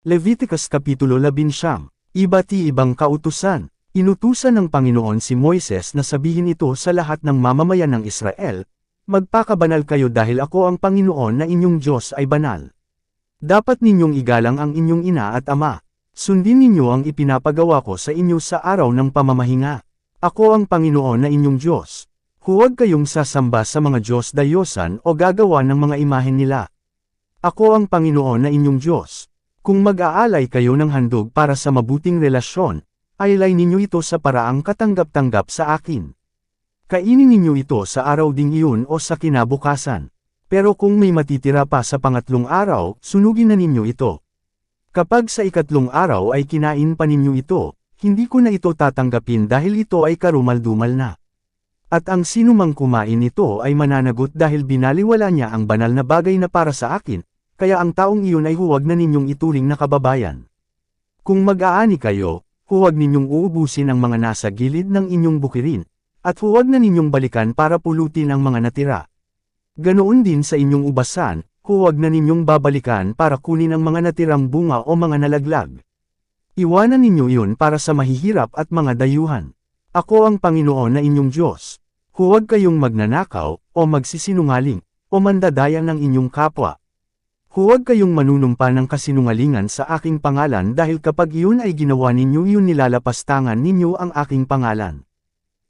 Leviticus Kapitulo 11. Iba't ibang kautusan. Inutusan ng Panginoon si Moises na sabihin ito sa lahat ng mamamayan ng Israel, "Magpakabanal kayo dahil ako ang Panginoon na inyong Diyos ay banal. Dapat ninyong igalang ang inyong ina at ama. Sundin ninyo ang ipinapagawa ko sa inyo sa araw ng pamamahinga. Ako ang Panginoon na inyong Diyos. Huwag kayong sasamba sa mga Diyos-dayosan o gagawa ng mga imahen nila. Ako ang Panginoon na inyong Diyos. Kung mag-aalay kayo ng handog para sa mabuting relasyon, alay ninyo ito sa paraang katanggap-tanggap sa akin. Kainin ninyo ito sa araw ding iyon o sa kinabukasan. Pero kung may matitira pa sa pangatlong araw, sunugin na ninyo ito. Kapag sa ikatlong araw ay kinain pa ninyo ito, hindi ko na ito tatanggapin dahil ito ay karumal-dumal na. At ang sinumang kumain nito ay mananagot dahil binaliwala niya ang banal na bagay na para sa akin, kaya ang taong iyon ay huwag na ninyong ituring na kababayan. Kung mag-aani kayo, huwag ninyong uubusin ang mga nasa gilid ng inyong bukirin, at huwag na ninyong balikan para pulutin ang mga natira. Ganoon din sa inyong ubasan, huwag na ninyong babalikan para kunin ang mga natirang bunga o mga nalaglag. Iwanan ninyo iyon para sa mahihirap at mga dayuhan. Ako ang Panginoon na inyong Diyos. Huwag kayong magnanakaw, o magsisinungaling, o mandadaya ng inyong kapwa. Huwag kayong manunumpa ng kasinungalingan sa aking pangalan dahil kapag iyon ay ginawa ninyo iyon nilalapastangan ninyo ang aking pangalan.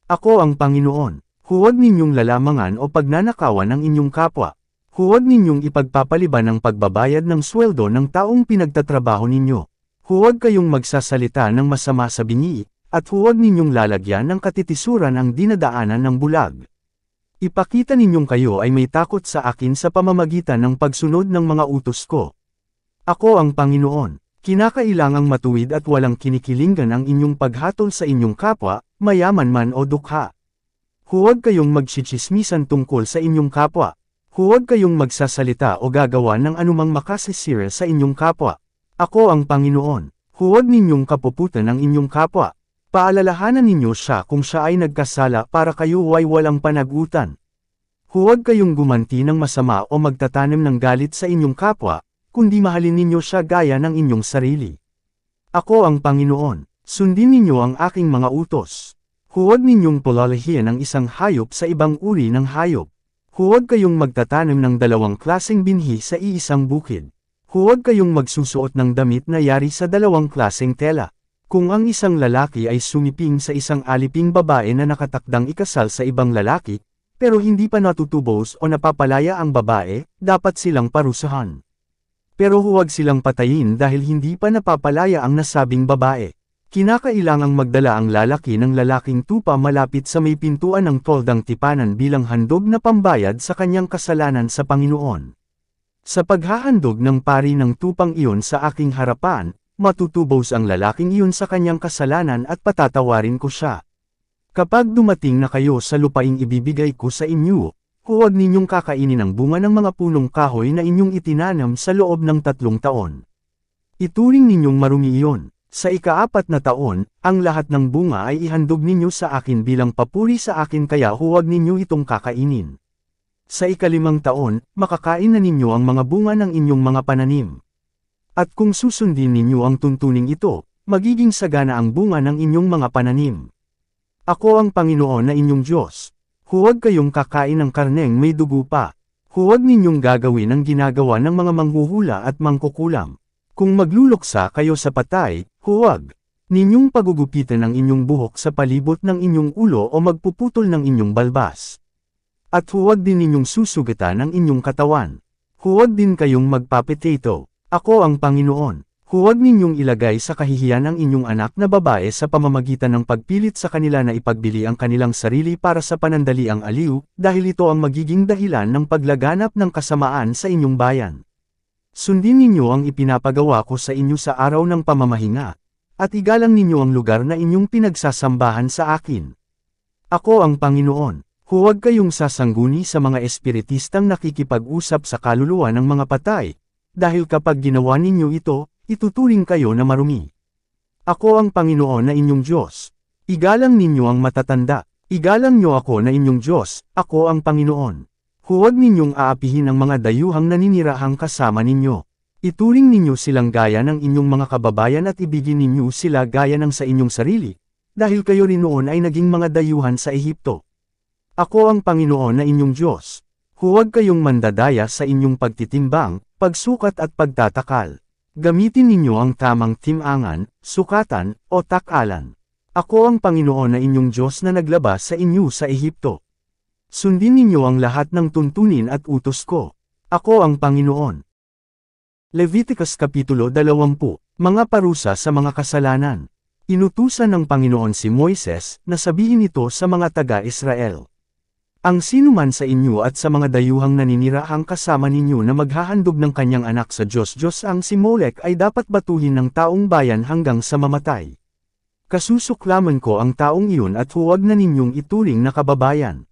Ako ang Panginoon. Huwag ninyong lalamangan o pagnanakawan ang inyong kapwa. Huwag ninyong ipagpapaliban ang pagbabayad ng sweldo ng taong pinagtatrabaho ninyo. Huwag kayong magsasalita ng masama sa bingi, at huwag ninyong lalagyan ng katitisuran ang dinadaanan ng bulag. Ipakita ninyong kayo ay may takot sa akin sa pamamagitan ng pagsunod ng mga utos ko. Ako ang Panginoon. Kinakailangang matuwid at walang kinikilingan ang inyong paghatol sa inyong kapwa, mayaman man o dukha. Huwag kayong magtsitsismisan tungkol sa inyong kapwa. Huwag kayong magsasalita o gagawa ng anumang makasisira sa inyong kapwa. Ako ang Panginoon. Huwag ninyong kapuputan ang inyong kapwa. Paalalahanan ninyo siya kung siya ay nagkasala para kayo ay walang panagutan. Huwag kayong gumanti ng masama o magtatanim ng galit sa inyong kapwa, kundi mahalin ninyo siya gaya ng inyong sarili. Ako ang Panginoon. Sundin ninyo ang aking mga utos. Huwag ninyong palalahian ang isang hayop sa ibang uri ng hayop. Huwag kayong magtatanim ng dalawang klaseng binhi sa iisang bukid. Huwag kayong magsusuot ng damit na yari sa dalawang klaseng tela. Kung ang isang lalaki ay sumiping sa isang aliping babae na nakatakdang ikasal sa ibang lalaki, pero hindi pa natutubos o napapalaya ang babae, dapat silang parusahan. Pero huwag silang patayin dahil hindi pa napapalaya ang nasabing babae. Kinakailangang magdala ang lalaki ng lalaking tupa malapit sa may pintuan ng toldang tipanan bilang handog na pambayad sa kanyang kasalanan sa Panginoon. Sa paghahandog ng pari ng tupang iyon sa aking harapan, matutubos ang lalaking iyon sa kanyang kasalanan at patatawarin ko siya. Kapag dumating na kayo sa lupaing ibibigay ko sa inyo, huwag ninyong kakainin ang bunga ng mga punong kahoy na inyong itinanam sa loob ng 3 taon. Ituring ninyong marumi iyon. Sa ika-4 na taon, ang lahat ng bunga ay ihandog ninyo sa akin bilang papuri sa akin kaya huwag ninyo itong kakainin. Sa ika-5 taon, makakain na ninyo ang mga bunga ng inyong mga pananim. At kung susundin ninyo ang tuntuning ito, magiging sagana ang bunga ng inyong mga pananim. Ako ang Panginoon na inyong Diyos. Huwag kayong kakain ng karneng may dugo pa. Huwag ninyong gagawin ang ginagawa ng mga manghuhula at mangkukulam. Kung magluluksa kayo sa patay, huwag ninyong pagugupitan ang inyong buhok sa palibot ng inyong ulo o magpuputol ng inyong balbas. At huwag din ninyong susugatan ang inyong katawan. Huwag din kayong magpapetito. Ako ang Panginoon. Huwag ninyong ilagay sa kahihiyan ang inyong anak na babae sa pamamagitan ng pagpilit sa kanila na ipagbili ang kanilang sarili para sa panandaliang aliw, dahil ito ang magiging dahilan ng paglaganap ng kasamaan sa inyong bayan. Sundin ninyo ang ipinapagawa ko sa inyo sa araw ng pamamahinga, at igalang ninyo ang lugar na inyong pinagsasambahan sa akin. Ako ang Panginoon. Huwag kayong sasangguni sa mga espiritistang nakikipag-usap sa kaluluwa ng mga patay, dahil kapag ginawa ninyo ito, ituturing kayo na marumi. Ako ang Panginoon na inyong Diyos. Igalang ninyo ang matatanda. Igalang nyo ako na inyong Diyos, ako ang Panginoon. Huwag ninyong aapihin ang mga dayuhang naninirahang kasama ninyo. Ituring ninyo silang gaya ng inyong mga kababayan at ibigin ninyo sila gaya ng sa inyong sarili, dahil kayo rin noon ay naging mga dayuhan sa Ehipto. Ako ang Panginoon na inyong Diyos. Huwag kayong mandadaya sa inyong pagtitimbang, pagsukat at pagtatakal. Gamitin ninyo ang tamang timangan, sukatan, o takalan. Ako ang Panginoon na inyong Diyos na naglabas sa inyo sa Ehipto. Sundin ninyo ang lahat ng tuntunin at utos ko. Ako ang Panginoon. Leviticus Kapitulo 20, Mga parusa sa mga kasalanan. Inutusan ng Panginoon si Moises na sabihin ito sa mga taga-Israel. Ang sinuman sa inyo at sa mga dayuhang naninirahang kasama ninyo na maghahandog ng kanyang anak sa Diyos ang si Molek ay dapat batuhin ng taong bayan hanggang sa mamatay. Kasusuklaman ko ang taong iyon at huwag na ninyong ituring na kababayan.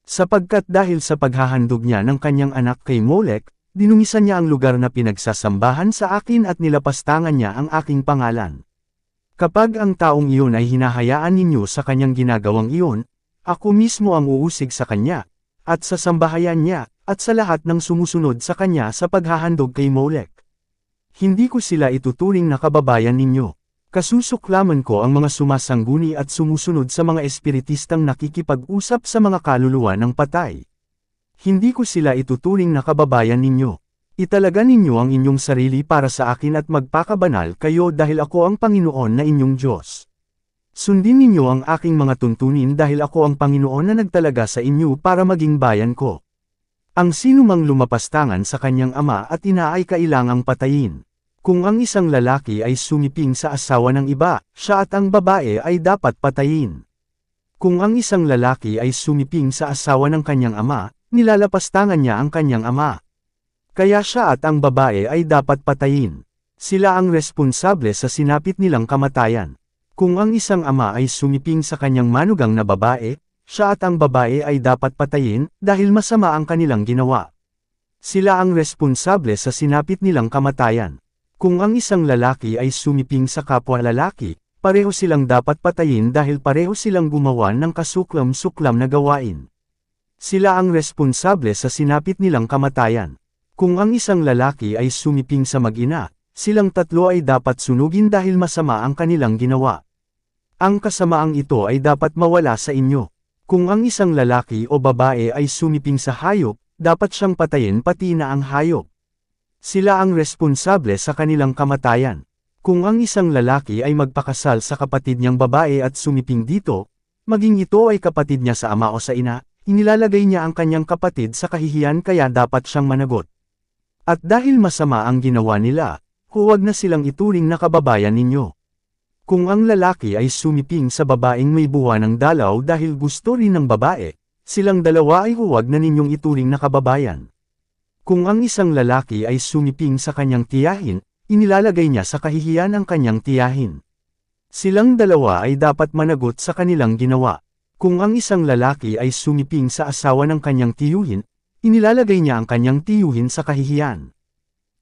Sapagkat dahil sa paghahandog niya ng kanyang anak kay Molek, dinumisan niya ang lugar na pinagsasambahan sa akin at nilapastangan niya ang aking pangalan. Kapag ang taong iyon ay hinahayaan ninyo sa kanyang ginagawang iyon, ako mismo ang uusig sa kanya, at sa sambahayan niya, at sa lahat ng sumusunod sa kanya sa paghahandog kay Molek. Hindi ko sila ituturing na kababayan ninyo. Kasusuklaman ko ang mga sumasangguni at sumusunod sa mga espiritistang nakikipag-usap sa mga kaluluwa ng patay. Hindi ko sila ituturing na kababayan ninyo. Italaga ninyo ang inyong sarili para sa akin at magpakabanal kayo dahil ako ang Panginoon na inyong Diyos. Sundin ninyo ang aking mga tuntunin dahil ako ang Panginoon na nagtalaga sa inyo para maging bayan ko. Ang sinumang lumapastangan sa kanyang ama at ina ay kailangang patayin. Kung ang isang lalaki ay sumiping sa asawa ng iba, siya at ang babae ay dapat patayin. Kung ang isang lalaki ay sumiping sa asawa ng kanyang ama, nilalapastangan niya ang kanyang ama. Kaya siya at ang babae ay dapat patayin. Sila ang responsable sa sinapit nilang kamatayan. Kung ang isang ama ay sumiping sa kanyang manugang na babae, siya at ang babae ay dapat patayin dahil masama ang kanilang ginawa. Sila ang responsable sa sinapit nilang kamatayan. Kung ang isang lalaki ay sumiping sa kapwa lalaki, pareho silang dapat patayin dahil pareho silang gumawa ng kasuklam-suklam na gawain. Sila ang responsable sa sinapit nilang kamatayan. Kung ang isang lalaki ay sumiping sa mag-ina, silang tatlo ay dapat sunugin dahil masama ang kanilang ginawa. Ang kasamaang ito ay dapat mawala sa inyo. Kung ang isang lalaki o babae ay sumiping sa hayop, dapat siyang patayin pati na ang hayop. Sila ang responsable sa kanilang kamatayan. Kung ang isang lalaki ay magpakasal sa kapatid niyang babae at sumiping dito, maging ito ay kapatid niya sa ama o sa ina, inilalagay niya ang kanyang kapatid sa kahihiyan kaya dapat siyang managot. At dahil masama ang ginawa nila, huwag na silang ituring na kababayan ninyo. Kung ang lalaki ay sumiping sa babaeng may buwan ng dalaw dahil gusto rin ng babae, silang dalawa ay huwag na ninyong ituring na kababayan. Kung ang isang lalaki ay sumiping sa kanyang tiyahin, inilalagay niya sa kahihiyan ang kanyang tiyahin. Silang dalawa ay dapat managot sa kanilang ginawa. Kung ang isang lalaki ay sumiping sa asawa ng kanyang tiyuhin, inilalagay niya ang kanyang tiyuhin sa kahihiyan.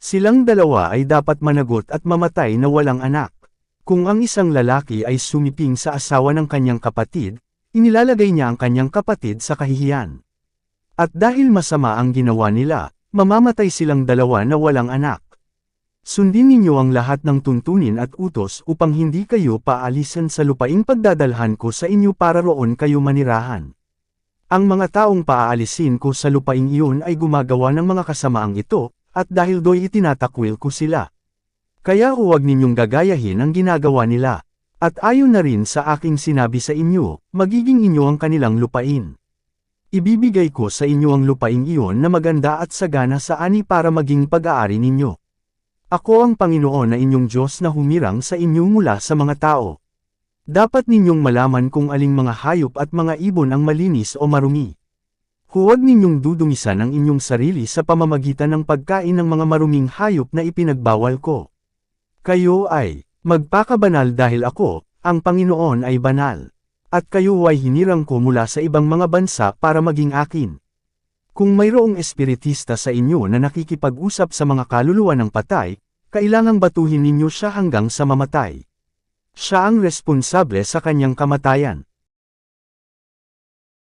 Silang dalawa ay dapat managot at mamatay na walang anak. Kung ang isang lalaki ay sumiping sa asawa ng kanyang kapatid, inilalagay niya ang kanyang kapatid sa kahihiyan. At dahil masama ang ginawa nila, mamamatay silang dalawa na walang anak. Sundin ninyo ang lahat ng tuntunin at utos upang hindi kayo paalisan sa lupaing pagdadalhan ko sa inyo para roon kayo manirahan. Ang mga taong paaalisin ko sa lupaing iyon ay gumagawa ng mga kasamaang ito, at dahil do'y itinatakwil ko sila. Kaya huwag ninyong gagayahin ang ginagawa nila. At ayon na rin sa aking sinabi sa inyo, magiging inyo ang kanilang lupain. Ibibigay ko sa inyo ang lupaing iyon na maganda at sagana sa ani para maging pag-aari ninyo. Ako ang Panginoon na inyong Diyos na humirang sa inyo mula sa mga tao. Dapat ninyong malaman kung aling mga hayop at mga ibon ang malinis o marumi. Huwag ninyong dudumisan ang inyong sarili sa pamamagitan ng pagkain ng mga maruming hayop na ipinagbawal ko. Kayo ay magpakabanal dahil ako, ang Panginoon ay banal. At kayo ay hinirang ko mula sa ibang mga bansa para maging akin. Kung mayroong espiritista sa inyo na nakikipag-usap sa mga kaluluwa ng patay, kailangang batuhin ninyo siya hanggang sa mamatay. Siya ang responsable sa kanyang kamatayan.